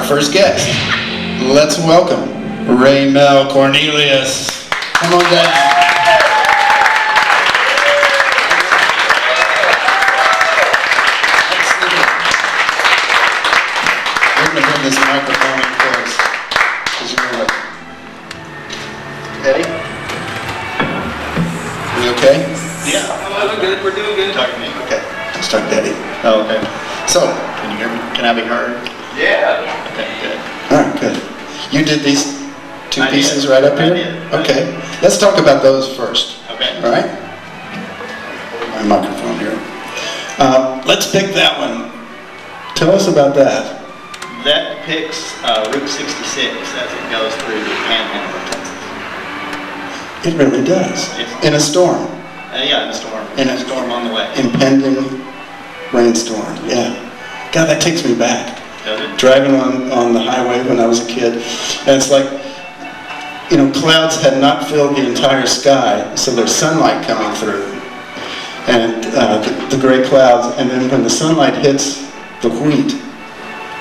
first guest. Let's welcome Ray-Mel Cornelius. Come on down. We're going to bring this microphone in close. Because you're going to... Eddie? We okay? Yeah, we're good. We're doing good. Talk to me. Okay. Start with Eddie. Oh, okay. So, can you hear me? Can I be heard? Yeah. Okay, good. All right, good. You did these two I pieces did. right up here? I did. Okay. Let's talk about those first. Okay. All right? My microphone here. Let's pick that one. Tell us about that. That depicts Route 66 as it goes through the panhandle of Texas. It really does. Yes. In a storm. Yeah, in a storm. In a storm on the way. Impending rainstorm. Yeah. God, that takes me back. Does it? Driving on the highway when I was a kid. And it's like, you know, clouds had not filled the entire sky, so there's sunlight coming through. And the gray clouds, and then when the sunlight hits the wheat,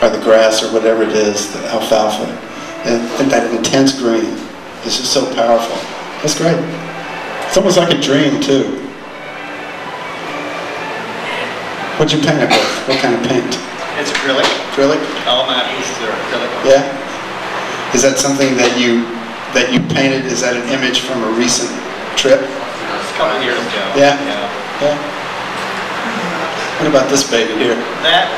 or the grass, or whatever it is, the alfalfa, and that intense green is just so powerful. That's great. It's almost like a dream, too. What'd you paint it with? What kind of paint? It's acrylic. Acrylic? All my pieces are acrylic. Yeah? Is that something that you painted? Is that an image from a recent trip? A couple of years ago. Yeah? Yeah. What about this baby here? That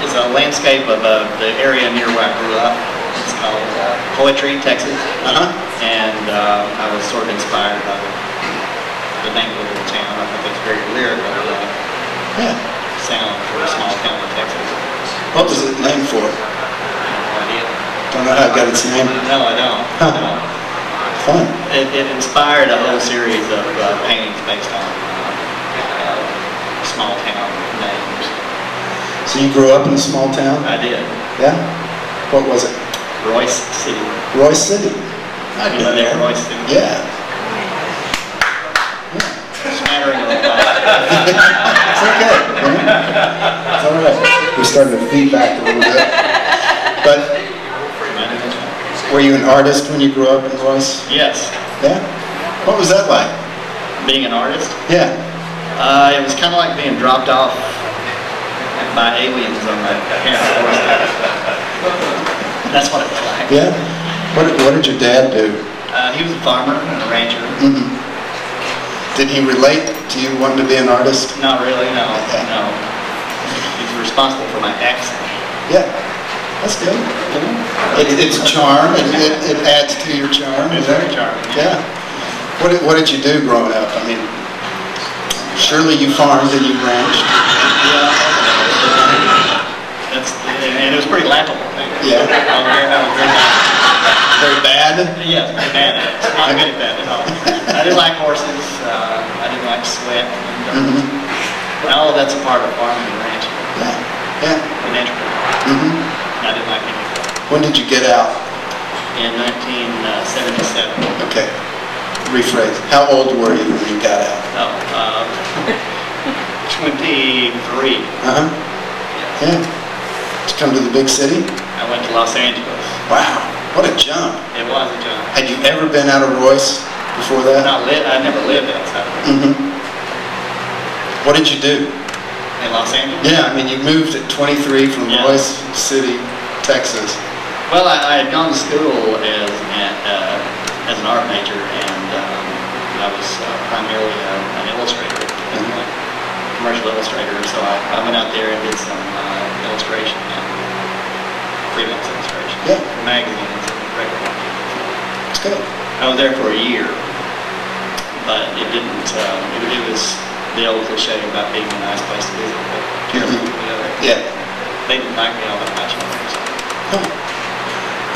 is a landscape of the area near where I grew up. It's called Poetry, Texas. Uh-huh. And I was sort of inspired by the name of the little town. I think it's very lyrical Yeah. sound for a small town in Texas. What was it named for? No idea. Don't know how it got its name. No, I don't. Huh. No. Fun. It inspired a whole series of paintings based on small town names. So you grew up in a small town? I did. Yeah? What was it? Royce City. Royce City. I lived there, Royce City. Yeah. Smattering of It's okay. It's all right. We're starting to feedback a little bit. But were you an artist when you grew up in Royce? Yes. Yeah? What was that like? Being an artist, Yeah. it was kind of like being dropped off by aliens on my parents' doorstep. That's what it was like. Yeah? What did your dad do? He was a farmer and a rancher. Mm-hmm. Did he relate to you wanting to be an artist? Not really, no. Okay. No. He's responsible for my accent. Yeah. That's good. You know? It's a charm. It adds to your charm. It's very charming. Yeah. What did you do growing up? I mean, surely you farmed and you ranched. Yeah. And it was pretty laughable. Yeah. I was very bad. Very bad? Yes, very bad. Not good at that at all. I didn't like horses. I didn't like sweat. And all of that's a part of farming and ranching. Yeah. Yeah. Financially. I didn't like any of that. When did you get out? In 1977. Okay. Rephrase. How old were you when you got out? 23. Uh-huh. Yeah. Did you come to the big city? I went to Los Angeles. Wow. What a jump. It was a jump. Had you ever been out of Royce before that? I never lived outside of it. What did you do? In Los Angeles? Yeah, I mean, you moved at 23 from Yeah. Royce City, Texas. Well, I had gone to school as an art major, and I was primarily an illustrator, commercial illustrator. So I went out there and did some illustration and freelance illustration for magazines and regular. It's good. I was there for a year, but it didn't. It was the old cliche about being a nice place to visit, but terrible altogether. Yeah. They didn't like me all that much. Huh.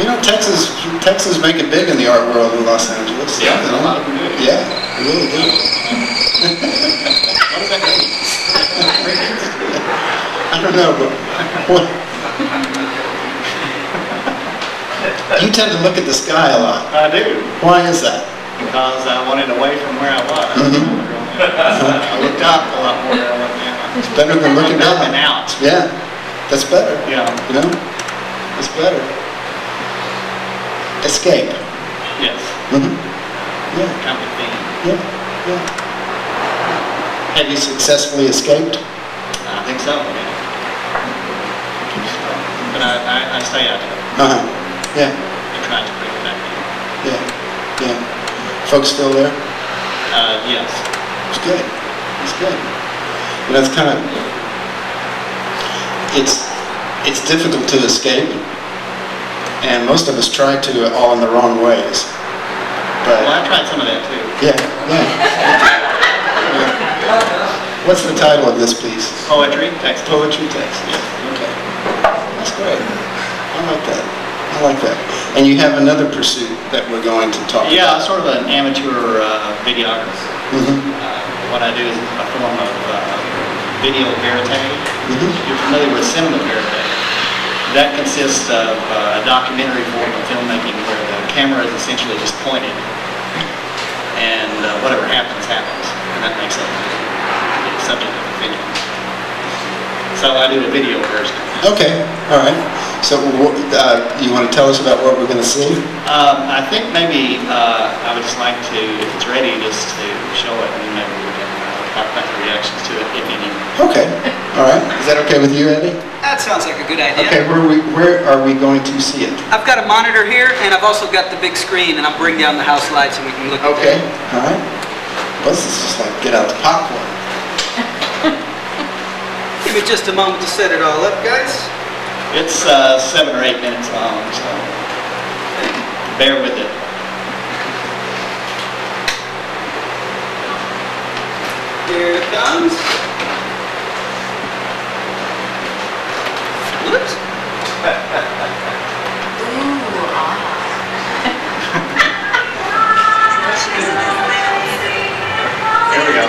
You know, Texans make it big in the art world in Los Angeles. Yeah, You know? a lot of them do. Yeah, they really do. What does that mean? I don't know, but what? You tend to look at the sky a lot. I do, Why is that? because I wanted away from where I was. I looked up a lot more than I looked down. It's better than looking Up down. and out. Yeah, that's better. Yeah. You know, It's better. Escape. Yes. Mm-hmm. Yeah. Common theme. Yeah. Yeah. Have you successfully escaped? I think so. Yeah. But I stay out of it. Uh-huh. Yeah. I'm trying to bring it back in. Yeah. Yeah. Folks still there? Yes. It's good. It's good. And that's kind of, it's difficult to escape, and most of us try to all in the wrong ways. But Well, I tried some of that too. yeah, yeah. What's the title of this piece? Poetry, text. Poetry text. Yes. Okay. That's great. I like that. I like that. And you have another pursuit that we're going to talk Yeah, I'm about. sort of an amateur videographer. Mm-hmm. What I do is a form of video verite. Mm-hmm. You're familiar with cinema verite. That consists of a documentary form of filmmaking where the camera is essentially just pointed, and whatever happens, happens, and that makes it the subject of opinion. So I do a video version. Okay. All right. So you want to tell us about what we're going to see? I think maybe I would just like to, if it's ready, just to show it, and maybe we can talk about the reactions to it, if any. Okay. All right. Is that okay with you, Eddie? That sounds like a good idea. Okay. Where are we going to see it? I've got a monitor here, and I've also got the big screen, and I'll bring down the house lights and we can look at Okay. it. All right. Well, this is just like get out the popcorn. Give me just a moment to set it all up, guys. It's 7 or 8 minutes long, so bear with it. Here it comes. Whoops. Here we go.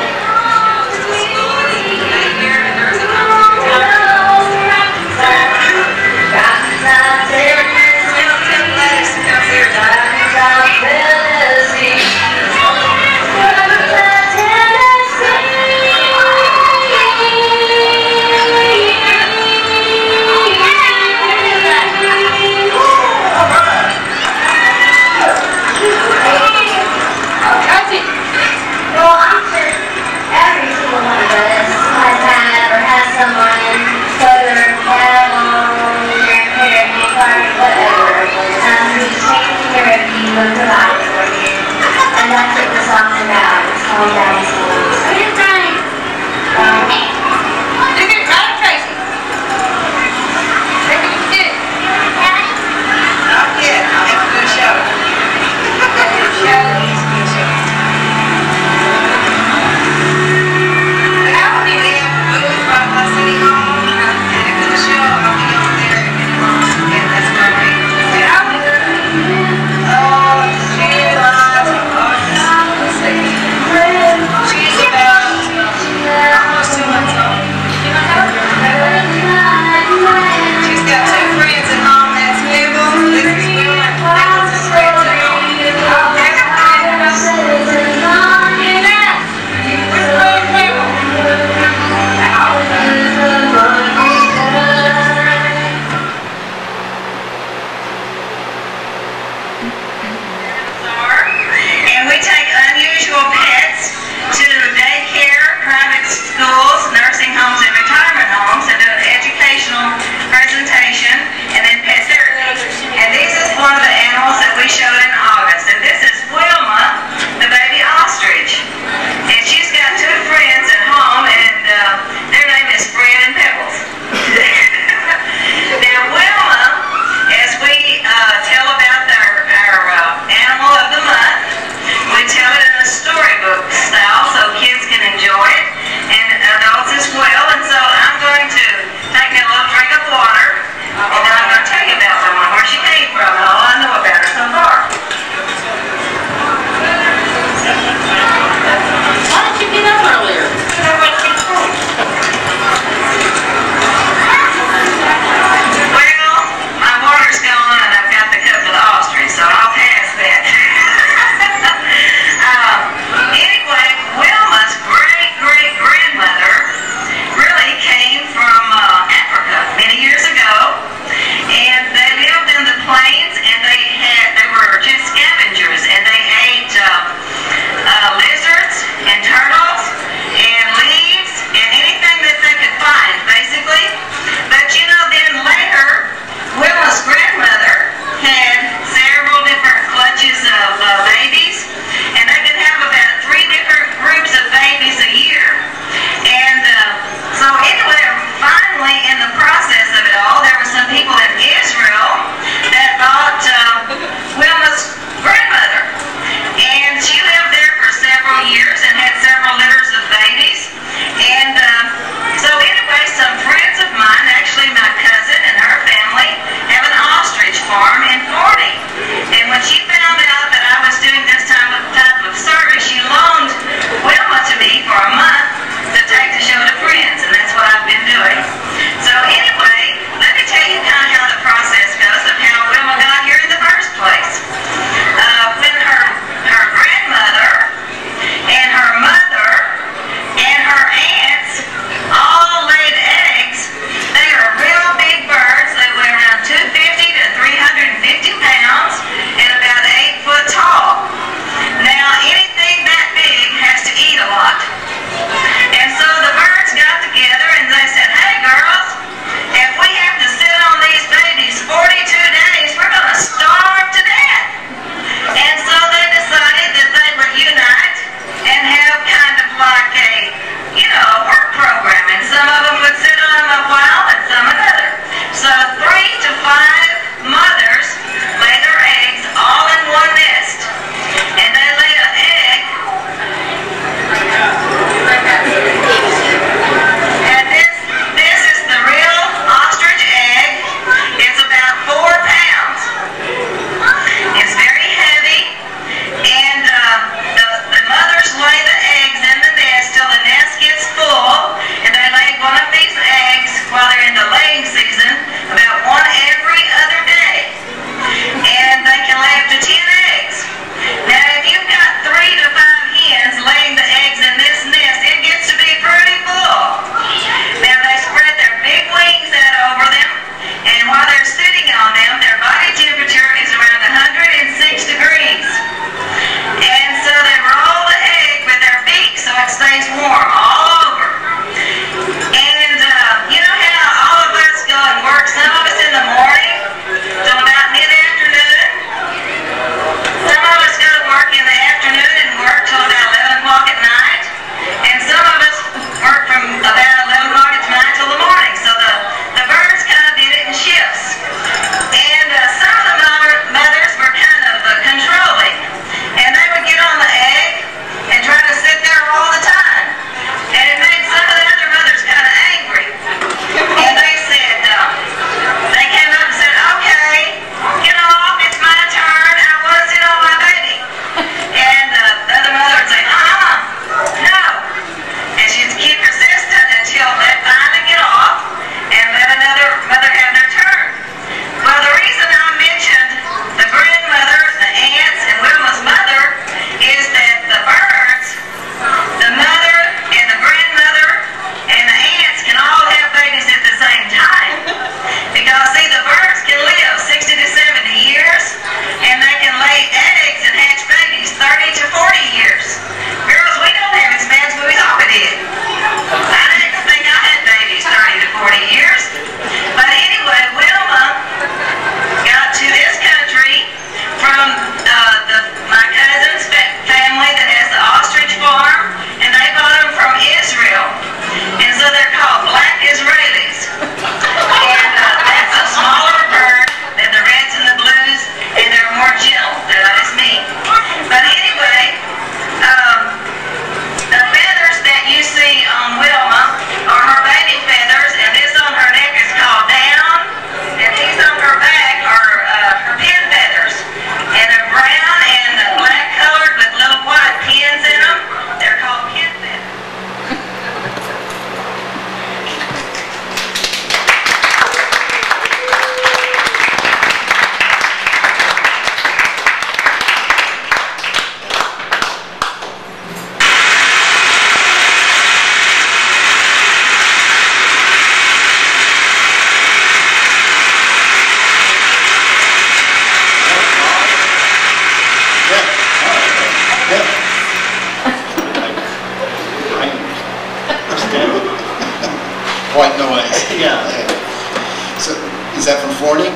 Is that from Forney?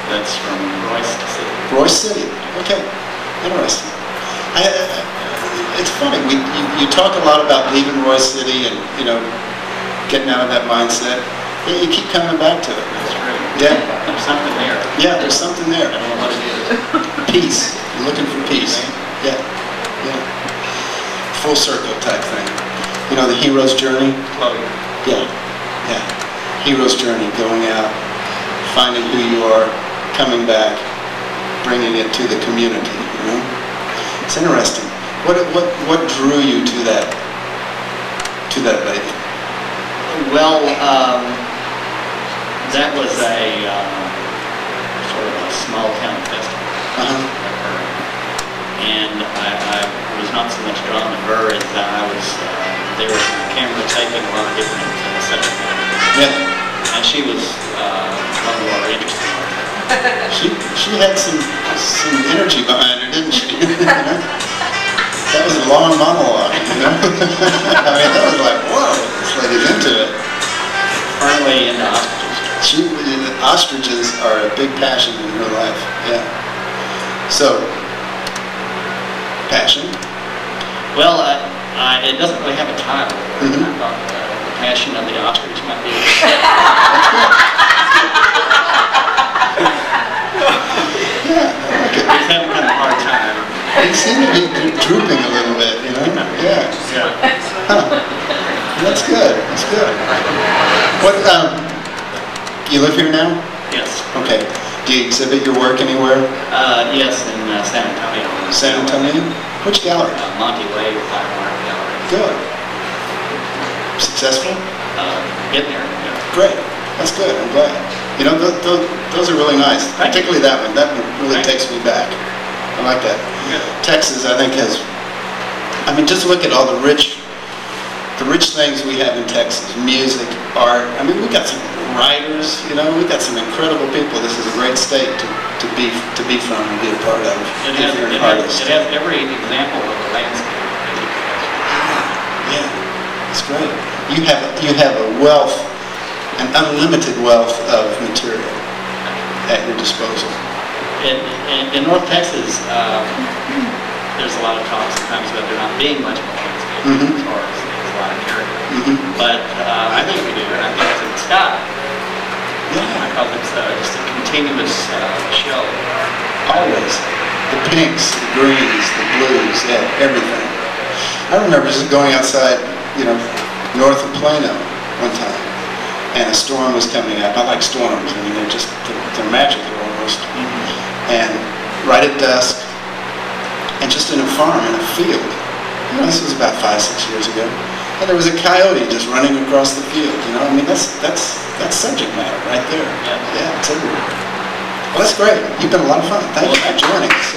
That's from Royce City. Royce City. Okay, interesting. It's funny. You talk a lot about leaving Royce City and getting out of that mindset. You keep coming back to it. That's true. Yeah. There's something there. Yeah, there's something there. I don't know what it is. Peace. You're looking for peace. Yeah. Yeah. Full circle type thing. The hero's journey. Chloe. Yeah. Yeah. Hero's journey. Going out, finding who you are, coming back, bringing it to the community. It's interesting. What drew you to that lady? Well, that was a sort of a small town festival occurring. And I was not so much drawn to her as I was, there was a camera taking a lot of different subject matter. Yeah. And she was one of the more interesting ones. She had some energy behind her, didn't she? That was a long monologue, I mean, that was like, whoa, this lady's into it. Firmly into ostriches. Ostriches are a big passion in her life, yeah. So, passion? Well, it doesn't really have a title. I thought the passion of the ostrich might be. Yeah, I like it. He's having kind of a hard time. You seem to be drooping a little bit, Yeah. Huh. That's good. That's good. What? You live here now? Yes. Okay. Do you exhibit your work anywhere? Yes, in San Antonio. San Antonio? Which gallery? Monty Way Fine Art Gallery. Good. Successful? Getting there. Yeah. Great. That's good. I'm glad. Those are really nice. Thank you. Particularly that one. That one really Thank takes me back. I like that. Good. Texas, I think, just look at all the rich things we have in Texas. Music, art. I mean, we've got some writers, we've got some incredible people. This is a great state to be from and be a part of. It has every example of a landscape. Yeah, it's great. You have a wealth, an unlimited wealth of material at your disposal. In North Texas, there's a lot of talk sometimes about there not being much of a landscape as far as there's a lot of character. But I think we do, and I think it's in the sky. Yeah. Because it's just a continuous show. Always. The pinks, the greens, the blues, yeah, everything. I remember just going outside, north of Plano one time, and a storm was coming up. I like storms. I mean, they're magical almost. And right at dusk, and just in a farm, in a field, this was about 5-6 years ago, and there was a coyote just running across the field. I mean, that's subject matter right there. Yeah. Yeah, it's everywhere. Well, that's great. You've been a lot of fun. Thank you for joining us.